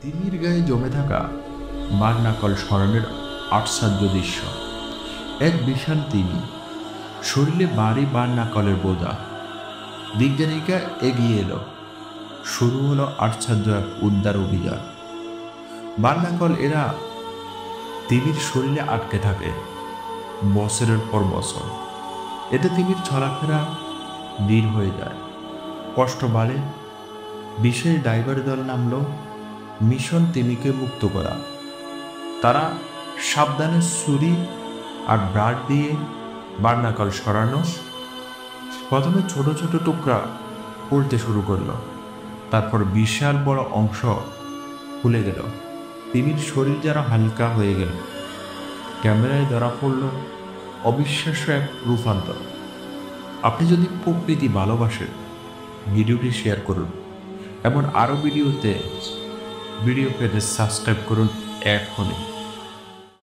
তিমির গায়ে জমে থাকা বার্নাকল সরানোর আশ্চর্য দৃশ্য। এক বিশাল তিমি, শরীরে ভারী বার্নাকলের বোঝা। বিজ্ঞানীরা এগিয়ে এলো। শুরু হলো আশ্চর্য এক উদ্ধার অভিযান। বার্নাকল এরা তিমির শরীরে আটকে থাকে বছরের পর বছর। এতে তিমির চলাফেরা ধীর হয়ে যায়, কষ্ট বাড়ে। বিশেষ ডাইভার দল নামলো, মিশন তিমিকে মুক্ত করা। তারা সাবধানে ছুরি আর ব্রাড দিয়ে বার্নাকল সরানো। প্রথমে ছোট ছোট টুকরা পড়তে শুরু করলো, তারপর বিশাল বড় অংশ খুলে গেল। তিমির শরীর যেন হালকা হয়ে গেল। ক্যামেরায় ধরা পড়ল অবিশ্বাস্য এক রূপান্তর। আপনি যদি প্রকৃতি ভালোবাসেন, ভিডিওটি শেয়ার করুন এবং আরও ভিডিও পেতে সাবস্ক্রাইব করুন এখনই।